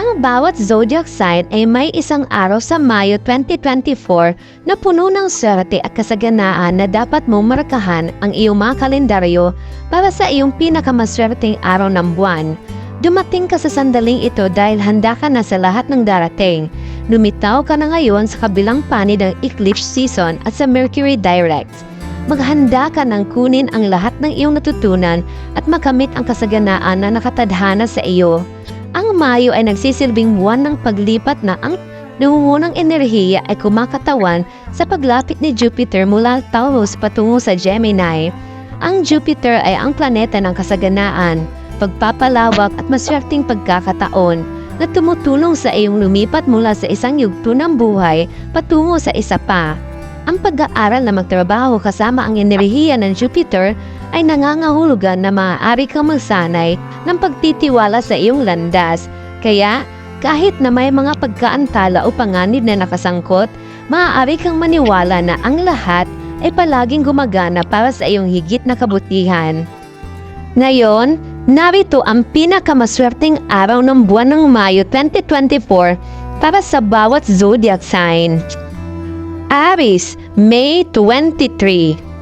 Ang bawat zodiac sign ay may isang araw sa Mayo 2024 na puno ng swerte at kasaganaan na dapat mo markahan ang iyong mga kalendaryo para sa iyong pinakamaswerteng araw ng buwan. Dumating ka sa sandaling ito dahil handa ka na sa lahat ng darating. Lumitaw ka na ngayon sa kabilang panig ng eclipse season at sa Mercury direct. Maghanda ka ng kunin ang lahat ng iyong natutunan at makamit ang kasaganaan na nakatadhana sa iyo. Ang Mayo ay nagsisilbing buwan ng paglipat na ang nangungunang enerhiya ay kumakatawan sa paglapit ni Jupiter mula Taurus patungo sa Gemini. Ang Jupiter ay ang planeta ng kasaganaan, pagpapalawak at maswerteng pagkakataon na tumutulong sa iyong lumipat mula sa isang yugto ng buhay patungo sa isa pa. Ang pag-aaral na magtrabaho kasama ang enerhiya ng Jupiter ay nangangahulugan na maaari kang magsanay ng pagtitiwala sa iyong landas. Kaya, kahit na may mga pagkaantala o panganib na nakasangkot, maaari kang maniwala na ang lahat ay palaging gumagana para sa iyong higit na kabutihan. Ngayon, narito ang pinakamaswerteng araw ng buwan ng Mayo 2024 para sa bawat zodiac sign. Aries, May 23.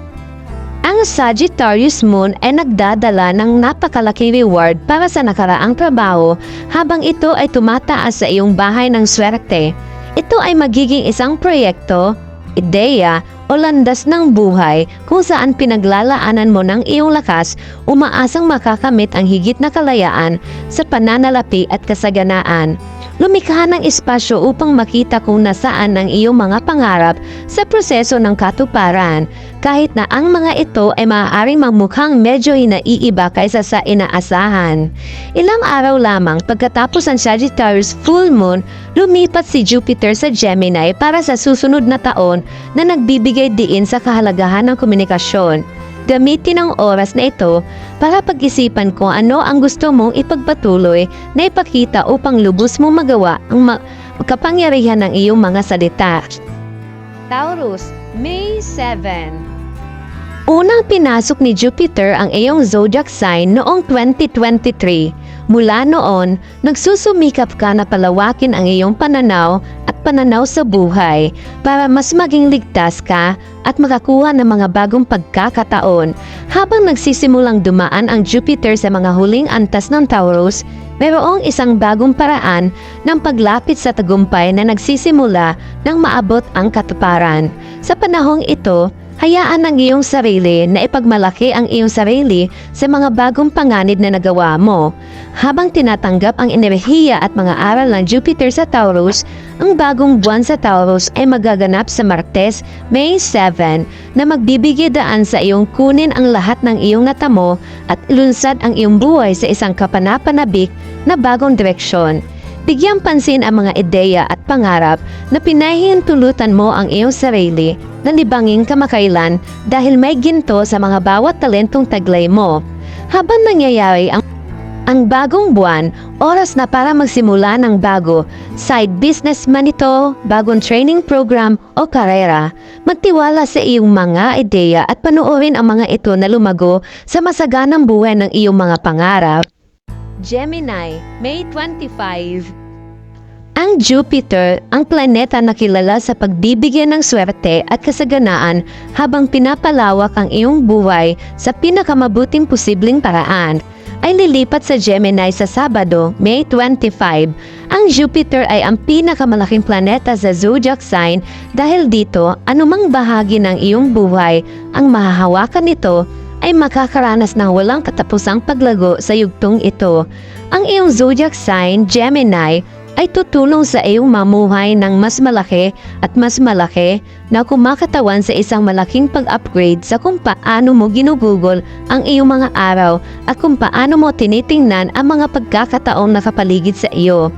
Ang Sagittarius Moon ay nagdadala ng napakalaking reward para sa nakaraang trabaho habang ito ay tumataas sa iyong bahay ng swerte. Ito ay magiging isang proyekto, ideya o landas ng buhay kung saan pinaglalaanan mo ng iyong lakas, umaasang makakamit ang higit na kalayaan sa pananalapi at kasaganaan. Lumikha ng espasyo upang makita kung nasaan ang iyong mga pangarap sa proseso ng katuparan, kahit na ang mga ito ay maaaring magmukhang medyo hinaiiba kaysa sa inaasahan. Ilang araw lamang pagkatapos ng Sagittarius Full Moon, lumipat si Jupiter sa Gemini para sa susunod na taon na nagbibigay diin sa kahalagahan ng komunikasyon. Gamitin ang oras na ito para pag-isipan kung ano ang gusto mong ipagpatuloy na ipakita upang lubos mong magawa ang kapangyarihan ng iyong mga salita. Taurus, May 7. Unang pinasok ni Jupiter ang iyong zodiac sign noong 2023. Mula noon, nagsusumikap ka na palawakin ang iyong pananaw at pananaw sa buhay para mas maging ligtas ka at makakuha ng mga bagong pagkakataon. Habang nagsisimulang dumaan ang Jupiter sa mga huling antas ng Taurus, mayroong isang bagong paraan ng paglapit sa tagumpay na nagsisimula nang maabot ang katuparan. Sa panahong ito, hayaan ang iyong sarili na ipagmalaki ang iyong sarili sa mga bagong panganib na nagawa mo. Habang tinatanggap ang enerhiya at mga aral ng Jupiter sa Taurus, ang bagong buwan sa Taurus ay magaganap sa Martes, May 7, na magbibigay daan sa iyong kunin ang lahat ng iyong natamo at ilunsad ang iyong buhay sa isang kapanapanabik na bagong direksyon. Bigyang pansin ang mga ideya at pangarap na pinahihintulutan mo ang iyong sarili na libangin kamakailan dahil may ginto sa mga bawat talentong taglay mo. Habang nangyayari ang bagong buwan, oras na para magsimula ng bago, side business man ito, bagong training program o karera. Magtiwala sa iyong mga ideya at panoorin ang mga ito na lumago sa masaganang buhay ng iyong mga pangarap. Gemini, May 25. Ang Jupiter, ang planeta na kilala sa pagbibigay ng swerte at kasaganaan habang pinapalawak ang iyong buhay sa pinakamabuting posibleng paraan, ay lilipat sa Gemini sa Sabado, May 25. Ang Jupiter ay ang pinakamalaking planeta sa zodiac sign dahil dito, anumang bahagi ng iyong buhay ang mahahawakan nito ay makakaranas ng walang katapusang paglago sa yugtong ito. Ang iyong zodiac sign, Gemini, ay tutulong sa iyong mamuhay ng mas malaki at mas malaki na kumakatawan sa isang malaking pag-upgrade sa kung paano mo ginugugol ang iyong mga araw at kung paano mo tinitingnan ang mga pagkakataong nakapaligid sa iyo.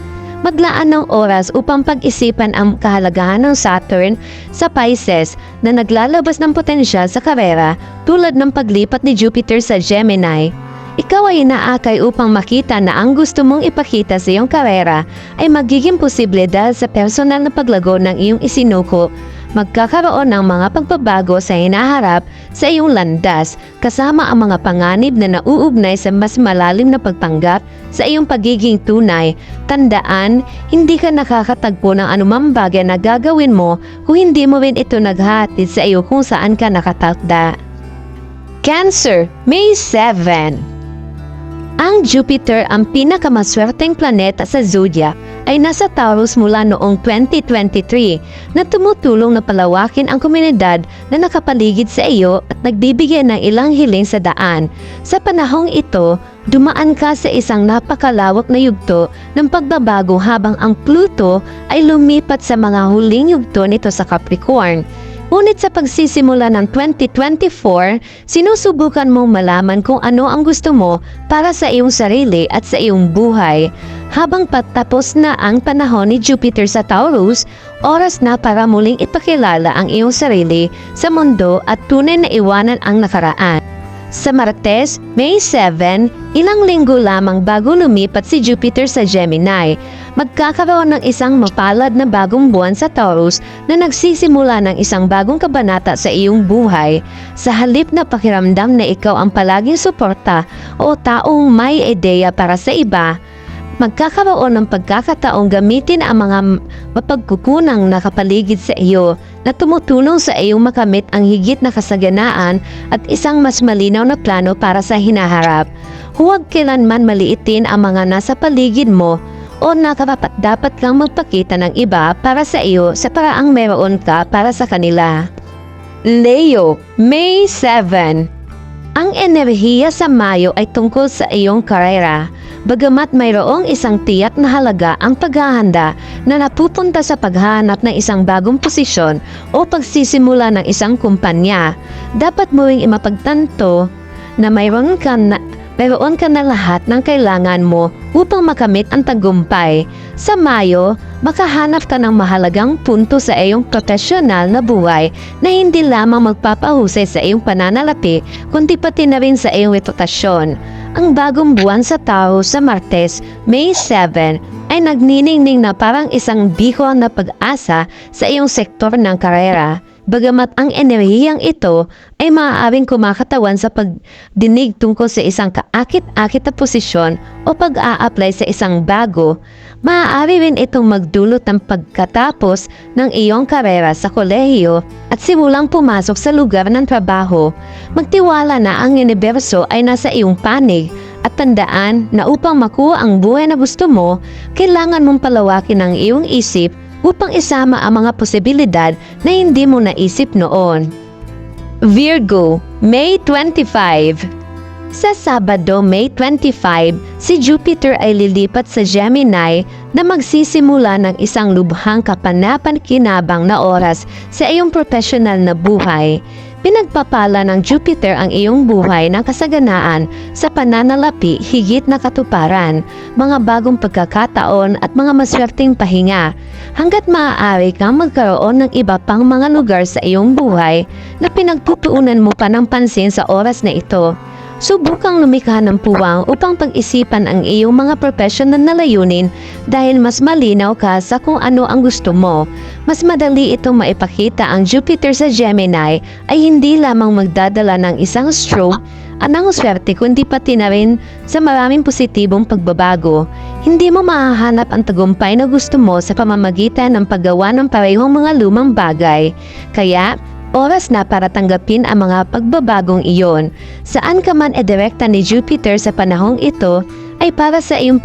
Maglaan ng oras upang pag-isipan ang kahalagahan ng Saturn sa Pisces na naglalabas ng potensyal sa karera tulad ng paglipat ni Jupiter sa Gemini. Ikaw ay inaakay upang makita na ang gusto mong ipakita sa iyong karera ay magiging posible dahil sa personal na paglago ng iyong isinuko magkakaroon ng mga pagbabago sa hinaharap sa iyong landas kasama ang mga panganib na nauugnay sa mas malalim na pagtanggap sa iyong pagiging tunay. Tandaan, hindi ka nakakatagpo ng anumang bagay na gagawin mo kung hindi mo rin ito naghahatid sa iyo kung saan ka nakatakda. Cancer, May 7. Ang Jupiter, ang pinakamaswerteng planeta sa zodiac, ay nasa Taurus mula noong 2023 na tumutulong na palawakin ang komunidad na nakapaligid sa iyo at nagbibigay ng ilang hiling sa daan. Sa panahong ito, dumaan ka sa isang napakalawak na yugto ng pagbabago habang ang Pluto ay lumipat sa mga huling yugto nito sa Capricorn. Ngunit sa pagsisimula ng 2024, sinusubukan mong malaman kung ano ang gusto mo para sa iyong sarili at sa iyong buhay. Habang patapos na ang panahon ni Jupiter sa Taurus, oras na para muling ipakilala ang iyong sarili sa mundo at tunay na iwanan ang nakaraan. Sa Martes, May 7, ilang linggo lamang bago lumipat si Jupiter sa Gemini, magkakaroon ng isang mapalad na bagong buwan sa Taurus na nagsisimula ng isang bagong kabanata sa iyong buhay. Sa halip na pakiramdam na ikaw ang palaging suporta o taong may ideya para sa iba, magkakaroon ng pagkakataong gamitin ang mga mapagkukunang nakapaligid sa iyo na tumutulong sa iyong makamit ang higit na kasaganaan at isang mas malinaw na plano para sa hinaharap. Huwag kailanman maliitin ang mga nasa paligid mo o dapat kang magpakita ng iba para sa iyo sa paraang meron ka para sa kanila. Leo, May 7. Ang enerhiya sa Mayo ay tungkol sa iyong karera. Bagamat mayroong isang tiyak na halaga ang paghahanda na napupunta sa paghahanap ng isang bagong posisyon o pagsisimula ng isang kumpanya, dapat mo ring imapagtanto na mayroon ka na lahat ng kailangan mo upang makamit ang tagumpay. Sa Mayo, makahanap ka ng mahalagang punto sa iyong profesional na buhay na hindi lamang magpapahusay sa iyong pananalapi kundi pati na rin sa iyong reputasyon. Ang bagong buwan sa Tao sa Martes, May 7, ay nagniningning na parang isang bihon na pag-asa sa iyong sektor ng karera. Bagamat ang enerhiyang ito ay maaaring kumakatawan sa pagdinig tungkol sa isang kaakit-akit na posisyon o pag-a-apply sa isang bago, maaari rin itong magdulot ng pagkatapos ng iyong karera sa kolehiyo at simulang pumasok sa lugar ng trabaho. Magtiwala na ang universo ay nasa iyong panig at tandaan na upang makuha ang buhay na gusto mo, kailangan mong palawakin ang iyong isip upang isama ang mga posibilidad na hindi mo naisip noon. Virgo, May 25. Sa Sabado, May 25, si Jupiter ay lilipat sa Gemini na magsisimula ng isang lubhang kapanapan-kinabang na oras sa iyong profesional na buhay. Pinagpapala ng Jupiter ang iyong buhay ng kasaganaan sa pananalapi, higit na katuparan, mga bagong pagkakataon at mga maswerteng pahinga. Hanggat maaari kang magkaroon ng iba pang mga lugar sa iyong buhay na pinagtutuunan mo pa ng pansin sa oras na ito. Subukang lumikha ng puwang upang pag-isipan ang iyong mga professional na layunin dahil mas malinaw ka sa kung ano ang gusto mo. Mas madali itong maipakita ang Jupiter sa Gemini ay hindi lamang magdadala ng isang stroke ng swerte kundi pati na rin sa maraming positibong pagbabago. Hindi mo mahahanap ang tagumpay na gusto mo sa pamamagitan ng paggawa ng parehong mga lumang bagay. Kaya, oras na para tanggapin ang mga pagbabagong iyon. Saan ka man edirekta ni Jupiter sa panahong ito ay para sa iyong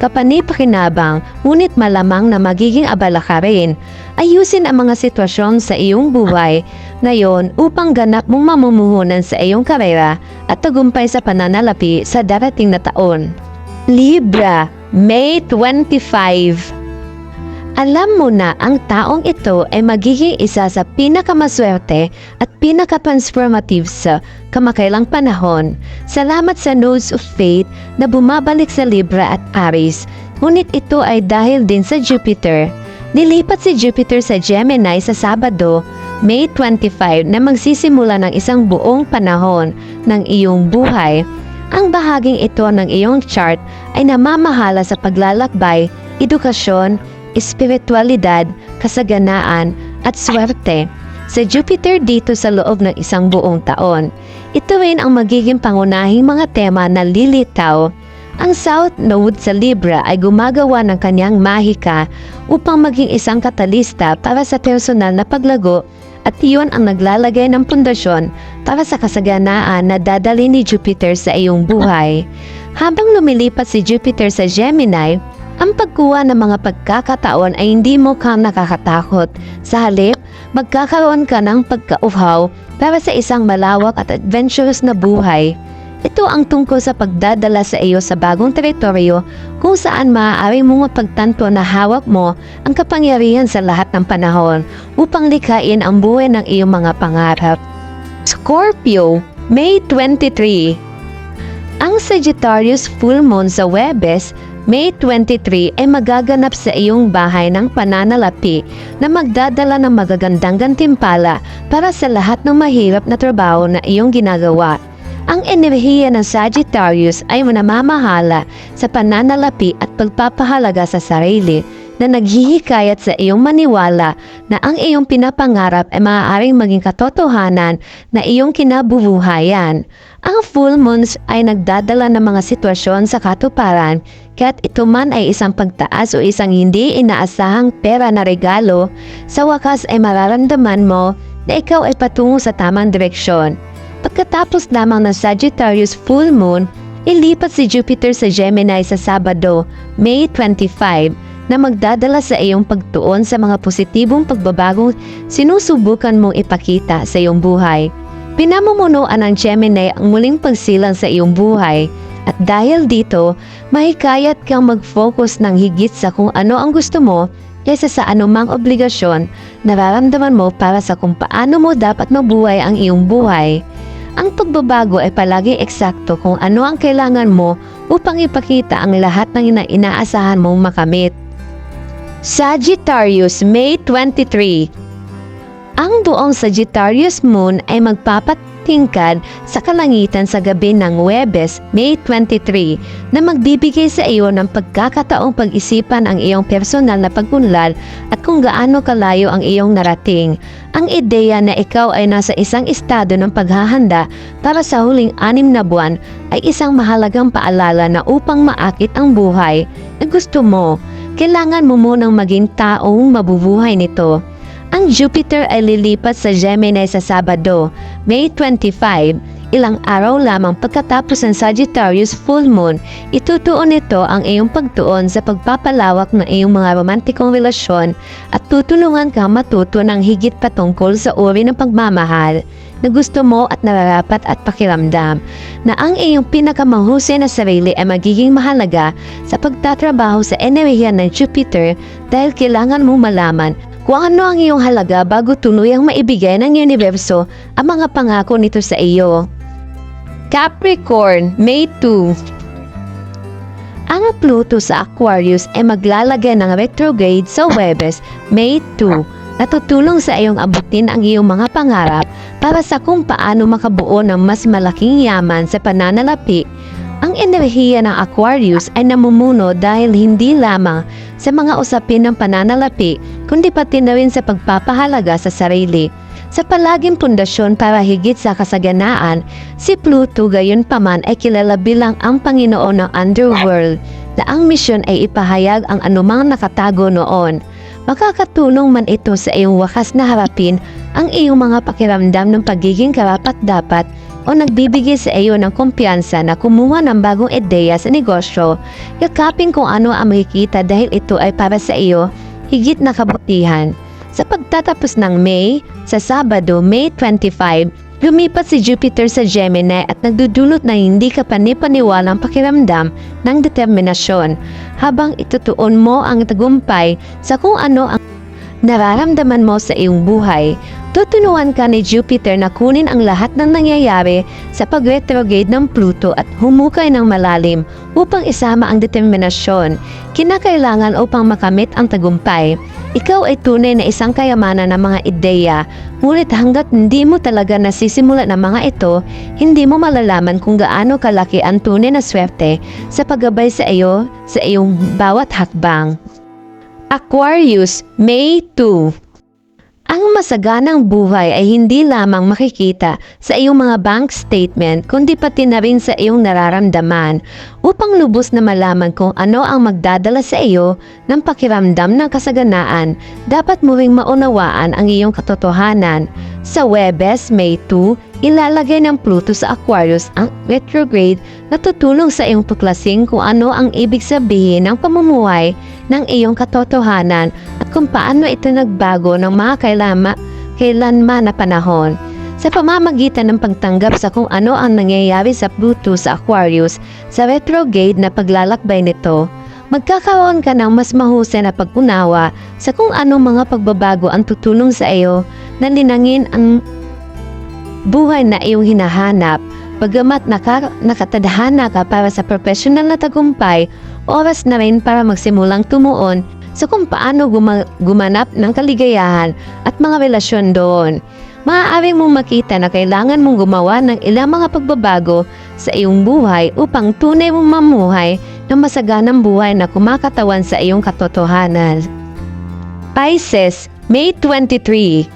kapani-pakinabang, ngunit malamang na magiging abala ka rin. Ayusin ang mga sitwasyon sa iyong buhay ngayon upang ganap mong mamumuhunan sa iyong karera at tagumpay sa pananalapi sa darating na taon. Libra, May 25. Alam mo na ang taong ito ay magiging isa sa pinakamaswerte at pinaka-transformative sa kamakailang panahon. Salamat sa nodes of fate na bumabalik sa Libra at Aries. Ngunit ito ay dahil din sa Jupiter. Nilipat si Jupiter sa Gemini sa Sabado, May 25 na magsisimula ng isang buong panahon ng iyong buhay. Ang bahaging ito ng iyong chart ay namamahala sa paglalakbay, edukasyon, espiritualidad, kasaganaan, at swerte sa Jupiter dito sa loob ng isang buong taon. Ito rin ang magiging pangunahing mga tema na lilitaw. Ang South Node sa Libra ay gumagawa ng kanyang mahika upang maging isang katalista para sa personal na paglago at iyon ang naglalagay ng pundasyon para sa kasaganaan na dadali ni Jupiter sa iyong buhay. Habang lumilipat si Jupiter sa Gemini, ang pagkuha ng mga pagkakataon ay hindi mo kang nakakatakot. Sa halip, magkakaroon ka ng pagkauhaw para sa isang malawak at adventurous na buhay. Ito ang tungkol sa pagdadala sa iyo sa bagong teritoryo kung saan maaari mong mapagtanto na hawak mo ang kapangyarihan sa lahat ng panahon upang likhain ang buhay ng iyong mga pangarap. Scorpio, May 23. Ang Sagittarius full moon sa Huwebes, May 23 ay magaganap sa iyong bahay ng pananalapi na magdadala ng magagandang gantimpala para sa lahat ng mahirap na trabaho na iyong ginagawa. Ang enerhiya ng Sagittarius ay namamahala sa pananalapi at pagpapahalaga sa sarili na naghihikayat sa iyong maniwala na ang iyong pinapangarap ay maaaring maging katotohanan na iyong kinabubuhayan. Ang full moons ay nagdadala ng mga sitwasyon sa katuparan, kaya't ito man ay isang pagtaas o isang hindi inaasahang pera na regalo, sa wakas ay mararamdaman mo na ikaw ay patungo sa tamang direksyon. Pagkatapos lamang ng Sagittarius full moon, ilipat si Jupiter sa Gemini sa Sabado, May 25, na magdadala sa iyong pagtuon sa mga positibong pagbabagong sinusubukan mong ipakita sa iyong buhay. Pinamumunuan ng Gemini ang muling pagsilang sa iyong buhay at dahil dito, mahikayat kang mag-focus ng higit sa kung ano ang gusto mo kaysa sa anumang obligasyon na nararamdaman mo para sa kung paano mo dapat mabuhay ang iyong buhay. Ang pagbabago ay palaging eksakto kung ano ang kailangan mo upang ipakita ang lahat ng inaasahan mong makamit. Sagittarius, May 23. Ang buong Sagittarius moon ay magpapatingkad sa kalangitan sa gabi ng Huwebes, May 23, na magbibigay sa iyo ng pagkakataong pag-isipan ang iyong personal na pag-unlad at kung gaano kalayo ang iyong narating. Ang ideya na ikaw ay nasa isang estado ng paghahanda para sa huling 6 na buwan ay isang mahalagang paalala na upang maakit ang buhay na gusto mo, kailangan mo munang maging taong mabubuhay nito. Ang Jupiter ay lilipat sa Gemini sa Sabado, May 25, ilang araw lamang pagkatapos ng Sagittarius full moon. Itutuon nito ang iyong pagtuon sa pagpapalawak ng iyong mga romantikong relasyon at tutulungan kang matuto ng higit patungkol sa uri ng pagmamahal na gusto mo at nararapat at pakiramdam na ang iyong pinakamahusay na sarili ay magiging mahalaga sa pagtatrabaho sa enerhiya ng Jupiter dahil kailangan mong malaman kung ano ang iyong halaga bago tuluyang maibigay ng universo ang mga pangako nito sa iyo. Capricorn, May 2. Ang Pluto sa Aquarius ay maglalagay ng retrograde sa Huwebes, May 2, na tutulong sa iyong abutin ang iyong mga pangarap para sa kung paano makabuo ng mas malaking yaman sa pananalapi. Ang enerhiya ng Aquarius ay namumuno dahil hindi lamang sa mga usapin ng pananalapi, kundi pati na rin sa pagpapahalaga sa sarili. Sa palaging pundasyon para higit sa kasaganaan, si Pluto gayon paman ay kilala bilang ang Panginoon ng Underworld, na ang misyon ay ipahayag ang anumang nakatago noon. Makakatulong man ito sa iyong wakas na harapin ang iyong mga pakiramdam ng pagiging karapat-dapat o nagbibigay sa iyo ng kumpiyansa na kumuha ng bagong ideya sa negosyo, yakapin kung ano ang makikita dahil ito ay para sa iyo higit na kabutihan. Sa pagtatapos ng May, sa Sabado, May 25, lumipat si Jupiter sa Gemini at nagdudulot na hindi ka panipaniwalang pakiramdam ng determinasyon habang itutuon mo ang tagumpay sa kung ano ang nararamdaman mo sa iyong buhay. Tutunuan ka ni Jupiter na kunin ang lahat ng nangyayari sa pag-retrograde ng Pluto at humukay ng malalim upang isama ang determinasyon kinakailangan upang makamit ang tagumpay. Ikaw ay tunay na isang kayamanan ng mga ideya, ngunit hanggat hindi mo talaga nasisimula ng mga ito, hindi mo malalaman kung gaano kalaki ang tunay na swerte sa paggabay sa iyo sa iyong bawat hakbang. Aquarius, May 2. Ang masaganang buhay ay hindi lamang makikita sa iyong mga bank statement kundi pati na rin sa iyong nararamdaman. Upang lubos na malaman kung ano ang magdadala sa iyo ng pakiramdam ng kasaganaan, dapat mo ring maunawaan ang iyong katotohanan. Sa Huwebes, May 2, ilalagay ng Pluto sa Aquarius ang retrograde na tutulong sa iyong tuklasin kung ano ang ibig sabihin ng pamumuhay ng iyong katotohanan at kung paano ito nagbago ng mga kailanman na panahon. Sa pamamagitan ng pagtanggap sa kung ano ang nangyayari sa Pluto sa Aquarius sa retrograde na paglalakbay nito, magkakaroon ka ng mas mahusay na pag-unawa sa kung anong mga pagbabago ang tutulong sa iyo na linangin ang buhay na iyong hinahanap. Bagamat nakatadhana ka para sa professional na tagumpay, oras na rin para magsimulang tumuon sa kung paano gumanap ng kaligayahan at mga relasyon doon. Maaaring mong makita na kailangan mong gumawa ng ilang mga pagbabago sa iyong buhay upang tunay mong mamuhay ng masaganang buhay na kumakatawan sa iyong katotohanan. Pisces, May 23.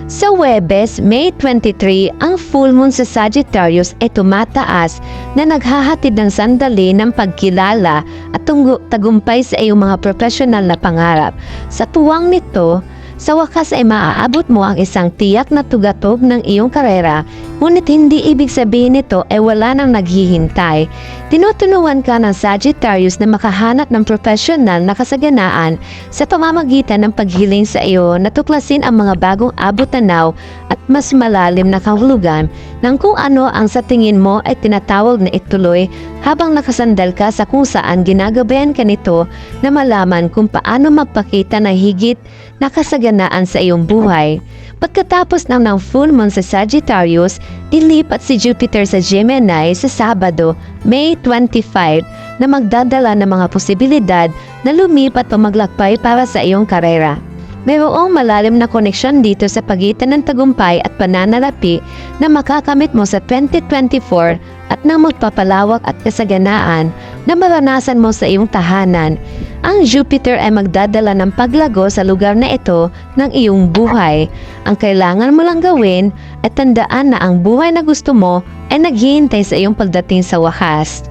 Sa Huwebes, May 23, ang full moon sa Sagittarius ay tumataas na naghahatid ng sandali ng pagkilala at tagumpay sa iyong mga profesional na pangarap. Sa tuwang nito, sa wakas ay maaabot mo ang isang tiyak na tugatog ng iyong karera, ngunit hindi ibig sabihin nito ay wala nang naghihintay. Tinutunuan ka ng Sagittarius na makahanap ng profesional na kasaganaan sa pamamagitan ng paghiling sa iyo na tuklasin ang mga bagong abot-tanaw at mas malalim na kahulugan ng kung ano ang sa tingin mo ay tinatawag na ituloy habang nakasandal ka sa kung saan ginagabayan ka nito na malaman kung paano magpakita na higit na kasaganaan sa iyong buhay. Pagkatapos ng full moon sa Sagittarius, ilipat si Jupiter sa Gemini sa Sabado, May 25, na magdadala ng mga posibilidad na lumipat o maglakbay para sa iyong karera. Mayroong malalim na koneksyon dito sa pagitan ng tagumpay at pananalapi na makakamit mo sa 2024 at ng magpapalawak at kasaganaan na maranasan mo sa iyong tahanan. Ang Jupiter ay magdadala ng paglago sa lugar na ito ng iyong buhay. Ang kailangan mo lang gawin ay tandaan na ang buhay na gusto mo ay naghihintay sa iyong pagdating sa wakas.